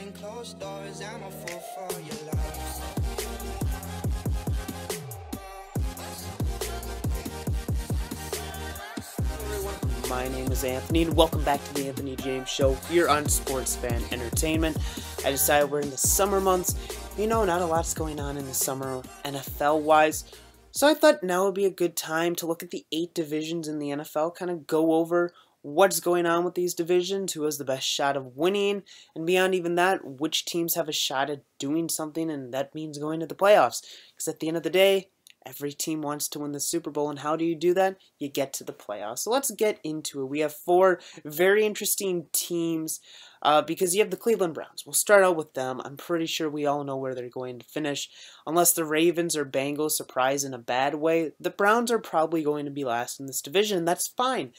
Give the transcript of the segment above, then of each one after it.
behind closed doors. I'm a fool for your love. My name is Anthony, and welcome back to the Anthony James Show here on Sports Fan Entertainment. I decided we're in the summer months. You know, not a lot's going on in the summer NFL-wise, so I thought now would be a good time to look at the 8 divisions in the NFL, kind of go over what's going on with these divisions, who has the best shot of winning, and beyond even that, which teams have a shot at doing something, and that means going to the playoffs. Because at the end of the day, every team wants to win the Super Bowl, and how do you do that? You get to the playoffs. So let's get into it. We have 4 very interesting teams because you have the Cleveland Browns. We'll start out with them. I'm pretty sure we all know where they're going to finish. Unless the Ravens or Bengals surprise in a bad way, the Browns are probably going to be last in this division, and that's fine.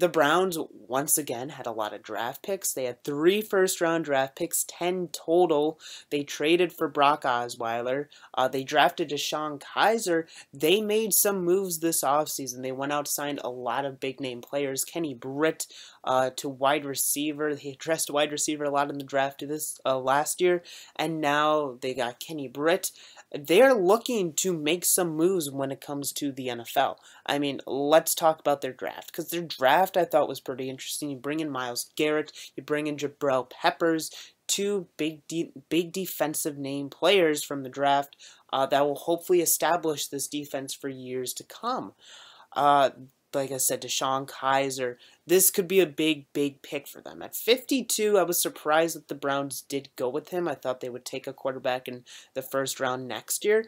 The Browns, once again, had a lot of draft picks. They had 3 first-round draft picks, 10 total. They traded for Brock Osweiler. They drafted DeShone Kizer. They made some moves this offseason. They went out, signed a lot of big-name players. Kenny Britt to wide receiver. He addressed wide receiver a lot in the draft this last year, and now they got Kenny Britt. They're looking to make some moves when it comes to the NFL. I mean, let's talk about their draft, because their draft I thought was pretty interesting. You bring in Myles Garrett, you bring in Jabril Peppers, 2 big defensive name players from the draft that will hopefully establish this defense for years to come. Like I said, DeShone Kizer, this could be a big pick for them. At 52, I was surprised that the Browns did go with him. I thought they would take a quarterback in the first round next year,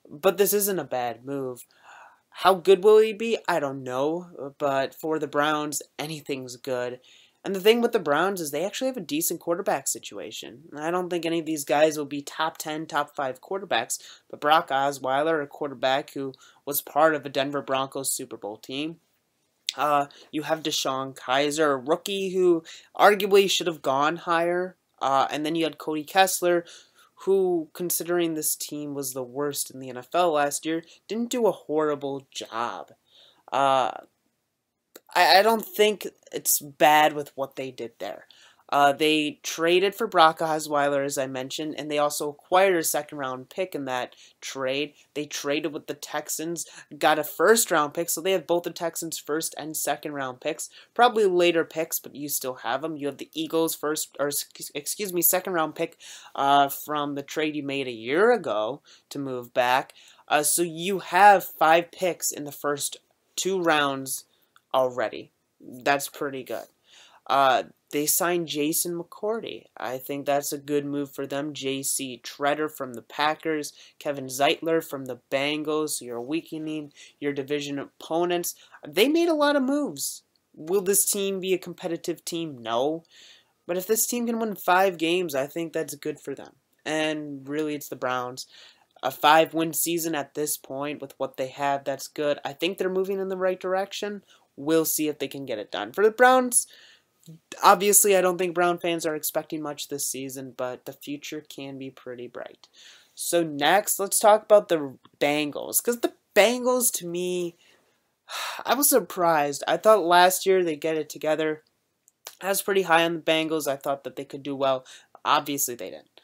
but this isn't a bad move. How good will he be? I don't know, but for the Browns, anything's good. And the thing with the Browns is they actually have a decent quarterback situation. I don't think any of these guys will be top 10, top 5 quarterbacks, but Brock Osweiler, a quarterback who was part of a Denver Broncos Super Bowl team. You have DeShone Kizer, a rookie who arguably should have gone higher. And then you had Cody Kessler, who, considering this team was the worst in the NFL last year, didn't do a horrible job. I don't think it's bad with what they did there. They traded for Brock Osweiler, as I mentioned, and they also acquired a second-round pick in that trade. They traded with the Texans, got a first-round pick, so they have both the Texans' first and second-round picks. Probably later picks, but you still have them. You have the Eagles' second-round pick from the trade you made a year ago to move back. So you have 5 picks in the first 2 rounds already. That's pretty good. They signed Jason McCourty. I think that's a good move for them. J.C. Treader from the Packers, Kevin Zeitler from the Bengals. So you're weakening your division opponents. They made a lot of moves. Will this team be a competitive team? No. But if this team can win 5 games, I think that's good for them. And really, it's the Browns. A 5-win season at this point with what they have, that's good. I think they're moving in the right direction. We'll see if they can get it done. For the Browns, obviously, I don't think Brown fans are expecting much this season, but the future can be pretty bright. So next, let's talk about the Bengals. Because the Bengals, to me, I was surprised. I thought last year they'd get it together. I was pretty high on the Bengals. I thought that they could do well. Obviously, they didn't.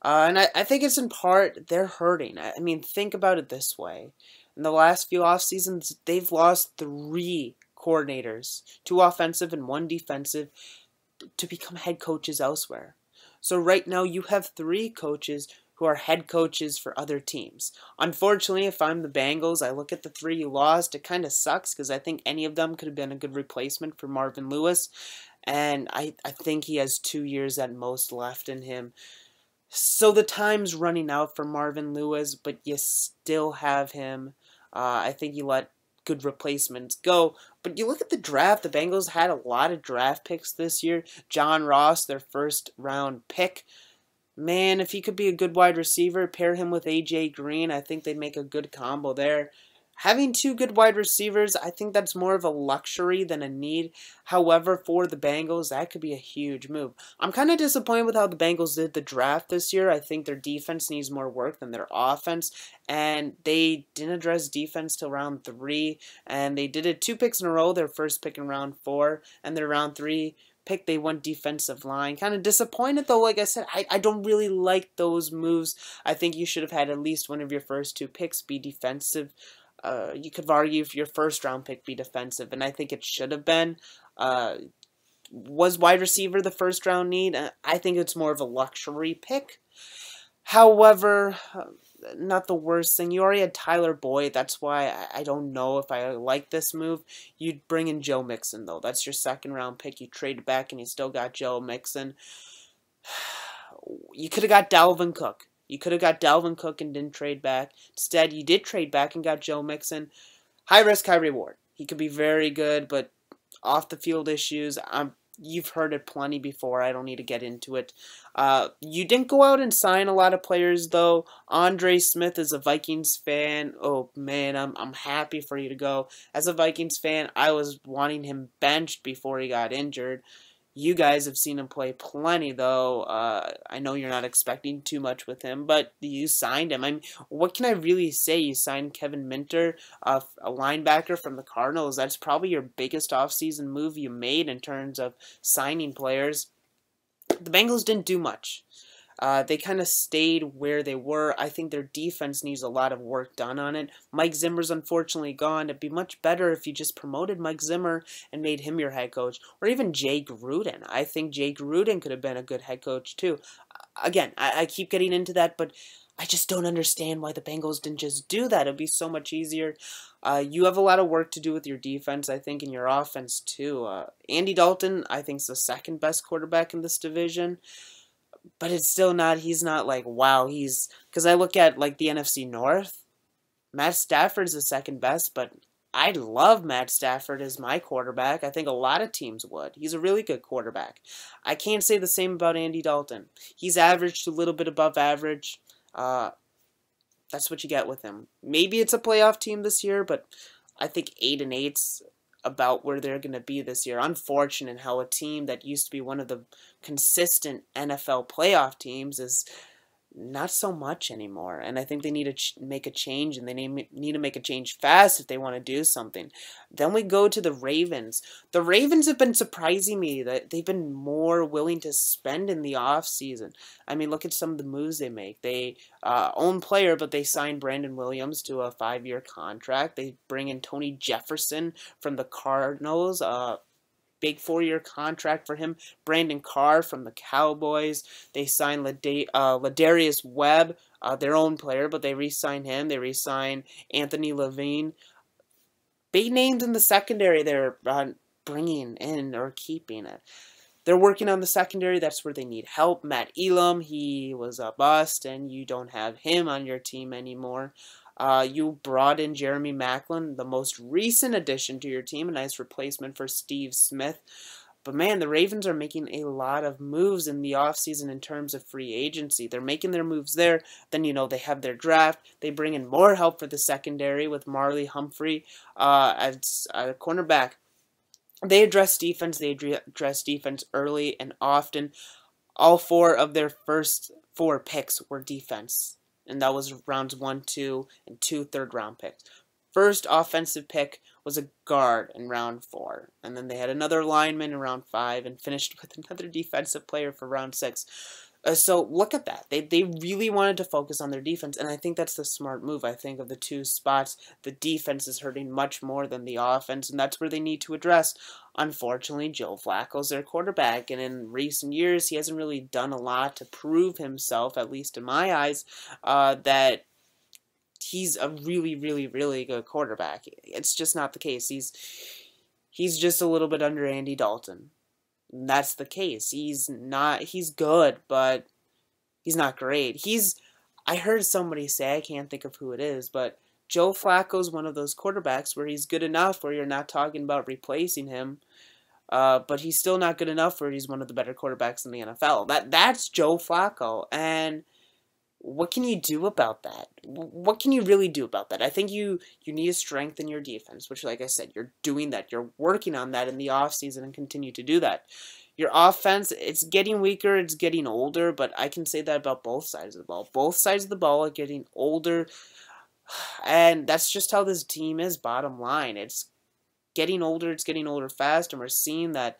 And I think it's in part they're hurting. I mean, think about it this way. In the last few off seasons, they've lost 3 coordinators, 2 offensive and 1 defensive, to become head coaches elsewhere. So right now you have 3 coaches who are head coaches for other teams. Unfortunately, if I'm the Bengals, I look at the 3 you lost. It kind of sucks because I think any of them could have been a good replacement for Marvin Lewis, and I think he has 2 years at most left in him. So the time's running out for Marvin Lewis, but you still have him. I think you let good replacements go. But you look at the draft, the Bengals had a lot of draft picks this year. John Ross, their first-round pick. Man, if he could be a good wide receiver, pair him with A.J. Green, I think they'd make a good combo there. Having 2 good wide receivers, I think that's more of a luxury than a need. However, for the Bengals, that could be a huge move. I'm kind of disappointed with how the Bengals did the draft this year. I think their defense needs more work than their offense, and they didn't address defense till round 3, and they did it 2 picks in a row. Their first pick in round 4, and their round 3 pick, they went defensive line. Kind of disappointed, though. Like I said, I don't really like those moves. I think you should have had at least one of your first 2 picks be defensive. You could argue if your first round pick be defensive, and I think it should have been. Was wide receiver the first round need? I think it's more of a luxury pick. However, not the worst thing. You already had Tyler Boyd. That's why I don't know if I like this move. You'd bring in Joe Mixon, though. That's your second round pick. You traded back and you still got Joe Mixon. You could have got Dalvin Cook. You could have got Dalvin Cook and didn't trade back. Instead, you did trade back and got Joe Mixon. High risk, high reward. He could be very good, but off the field issues, you've heard it plenty before. I don't need to get into it. You didn't go out and sign a lot of players, though. Andre Smith is a Vikings fan. Oh, man, I'm happy for you to go. As a Vikings fan, I was wanting him benched before he got injured. You guys have seen him play plenty, though. I know you're not expecting too much with him, but you signed him. I mean, what can I really say? You signed Kevin Minter, a linebacker from the Cardinals. That's probably your biggest offseason move you made in terms of signing players. The Bengals didn't do much. They kind of stayed where they were. I think their defense needs a lot of work done on it. Mike Zimmer's unfortunately gone. It'd be much better if you just promoted Mike Zimmer and made him your head coach. Or even Jay Gruden. I think Jay Gruden could have been a good head coach too. Again, I keep getting into that, but I just don't understand why the Bengals didn't just do that. It'd be so much easier. You have a lot of work to do with your defense, I think, and your offense too. Andy Dalton, I think, is the second best quarterback in this division. But it's still not, he's not like, wow, because I look at like the NFC North, Matt Stafford's the second best, but I love Matt Stafford as my quarterback. I think a lot of teams would. He's a really good quarterback. I can't say the same about Andy Dalton. He's average to a little bit above average. That's what you get with him. Maybe it's a playoff team this year, but I think 8-8's about where they're going to be this year. Unfortunate how a team that used to be one of the consistent NFL playoff teams is not so much anymore. And I think they need to make a change, and they need to make a change fast if they want to do something. Then we go to the Ravens. The Ravens have been surprising me that they've been more willing to spend in the offseason. I mean, look at some of the moves they make. They own player, but they signed Brandon Williams to a 5-year contract. They bring in Tony Jefferson from the Cardinals, big 4-year contract for him. Brandon Carr from the Cowboys. They signed Ladarius Webb, their own player, but they re-signed him. They re-signed Anthony Levine. Big names in the secondary they're bringing in or keeping it. They're working on the secondary. That's where they need help. Matt Elam, he was a bust, and you don't have him on your team anymore. You brought in Jeremy Maclin, the most recent addition to your team, a nice replacement for Steve Smith. But man, the Ravens are making a lot of moves in the offseason in terms of free agency. They're making their moves there. Then, they have their draft. They bring in more help for the secondary with Marley Humphrey as a cornerback. They address defense. They address defense early and often. All 4 of their first 4 picks were defense. And that was rounds 1, 2, and 2 third-round picks. First offensive pick was a guard in round 4. And then they had another lineman in round 5 and finished with another defensive player for round 6. So look at that. They really wanted to focus on their defense, and I think that's the smart move. I think of the 2 spots, the defense is hurting much more than the offense, and that's where they need to address. Unfortunately, Joe Flacco's their quarterback, and in recent years, he hasn't really done a lot to prove himself, at least in my eyes, that he's a really, really, really good quarterback. It's just not the case. He's just a little bit under Andy Dalton. And that's the case. He's good, but he's not great. I heard somebody say, I can't think of who it is, but Joe Flacco's one of those quarterbacks where he's good enough where you're not talking about replacing him, but he's still not good enough where he's one of the better quarterbacks in the NFL. That's Joe Flacco, and what can you do about that? What can you really do about that? I think you need to strengthen your defense, which, like I said, you're doing that. You're working on that in the offseason and continue to do that. Your offense, it's getting weaker, it's getting older, but I can say that about both sides of the ball. Both sides of the ball are getting older, and that's just how this team is, bottom line. It's getting older fast, and we're seeing that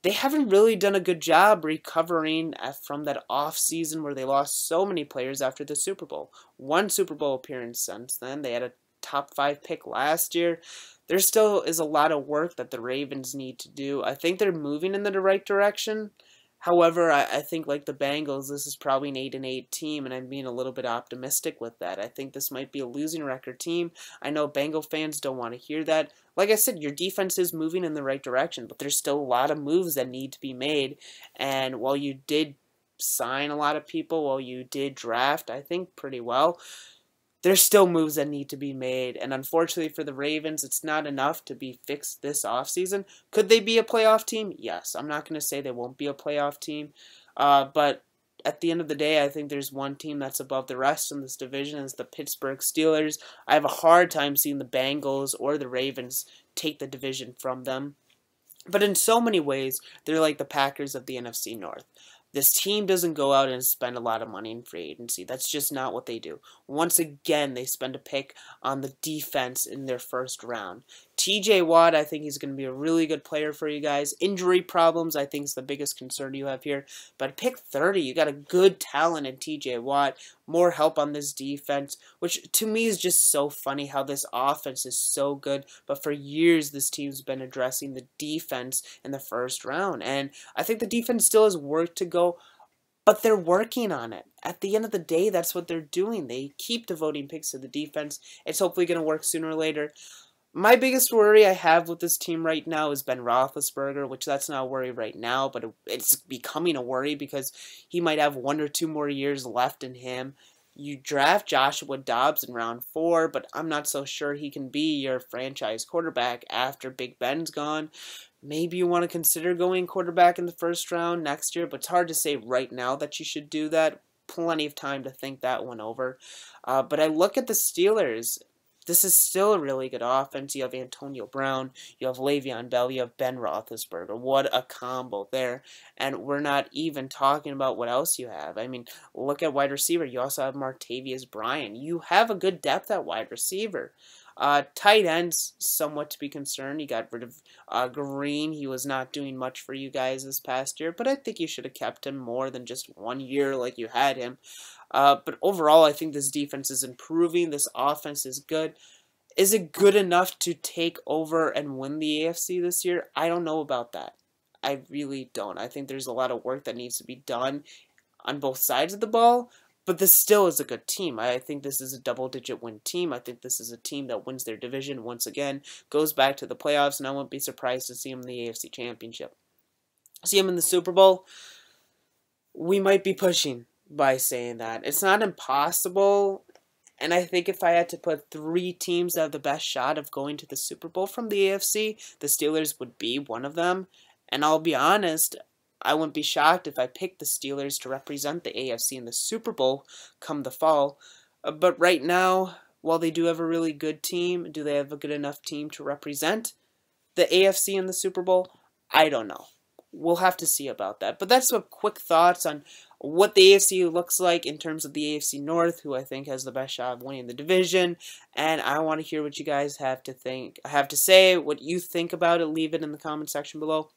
they haven't really done a good job recovering from that off season where they lost so many players after the Super Bowl. One Super Bowl appearance since then. They had a top 5 pick last year. There still is a lot of work that the Ravens need to do. I think they're moving in the right direction. However, I think like the Bengals, this is probably an 8-8 team, and I'm being a little bit optimistic with that. I think this might be a losing record team. I know Bengal fans don't want to hear that. Like I said, your defense is moving in the right direction, but there's still a lot of moves that need to be made. And while you did sign a lot of people, while you did draft, I think, pretty well, there's still moves that need to be made, and unfortunately for the Ravens, it's not enough to be fixed this offseason. Could they be a playoff team? Yes. I'm not going to say they won't be a playoff team, but at the end of the day, I think there's one team that's above the rest in this division, is the Pittsburgh Steelers. I have a hard time seeing the Bengals or the Ravens take the division from them. But in so many ways, they're like the Packers of the NFC North. This team doesn't go out and spend a lot of money in free agency. That's just not what they do. Once again, they spend a pick on the defense in their first round. TJ Watt, I think he's going to be a really good player for you guys. Injury problems, I think, is the biggest concern you have here. But pick 30, you got a good talent in TJ Watt. More help on this defense, which to me is just so funny how this offense is so good. But for years, this team's been addressing the defense in the first round. And I think the defense still has work to go, but they're working on it. At the end of the day, that's what they're doing. They keep devoting picks to the defense. It's hopefully going to work sooner or later. My biggest worry I have with this team right now is Ben Roethlisberger, which that's not a worry right now, but it's becoming a worry because he might have 1 or 2 more years left in him. You draft Joshua Dobbs in round 4, but I'm not so sure he can be your franchise quarterback after Big Ben's gone. Maybe you want to consider going quarterback in the first round next year, but it's hard to say right now that you should do that. Plenty of time to think that one over. But I look at the Steelers. This is still a really good offense. You have Antonio Brown, you have Le'Veon Bell, you have Ben Roethlisberger. What a combo there. And we're not even talking about what else you have. I mean, look at wide receiver. You also have Martavius Bryant. You have a good depth at wide receiver. Tight ends, somewhat to be concerned. You got rid of Green. He was not doing much for you guys this past year, but I think you should have kept him more than just 1 year like you had him. But overall, I think this defense is improving. This offense is good. Is it good enough to take over and win the AFC this year? I don't know about that. I really don't. I think there's a lot of work that needs to be done on both sides of the ball, but this still is a good team. I think this is a double-digit win team. I think this is a team that wins their division once again, goes back to the playoffs, and I wouldn't be surprised to see them in the AFC Championship. See them in the Super Bowl? We might be pushing by saying that. It's not impossible, and I think if I had to put 3 teams that have the best shot of going to the Super Bowl from the AFC, the Steelers would be one of them. And I'll be honest, I wouldn't be shocked if I picked the Steelers to represent the AFC in the Super Bowl come the fall. But right now, while they do have a really good team, do they have a good enough team to represent the AFC in the Super Bowl? I don't know. We'll have to see about that. But that's some quick thoughts on what the AFC looks like in terms of the AFC North, who I think has the best shot of winning the division. And I want to hear what you guys have to say, what you think about it. Leave it in the comment section below.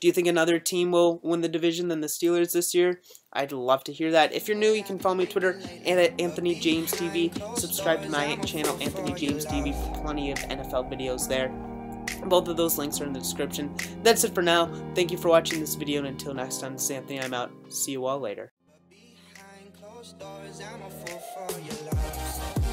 Do you think another team will win the division than the Steelers this year? I'd love to hear that. If you're new, you can follow me on Twitter and at Anthony James TV. Subscribe to my channel, Anthony James TV, for plenty of NFL videos there. Both of those links are in the description. That's it for now. Thank you for watching this video, and until next time, this is Anthony. I'm out. See you all later. Behind closed doors, I'm a fool for your love.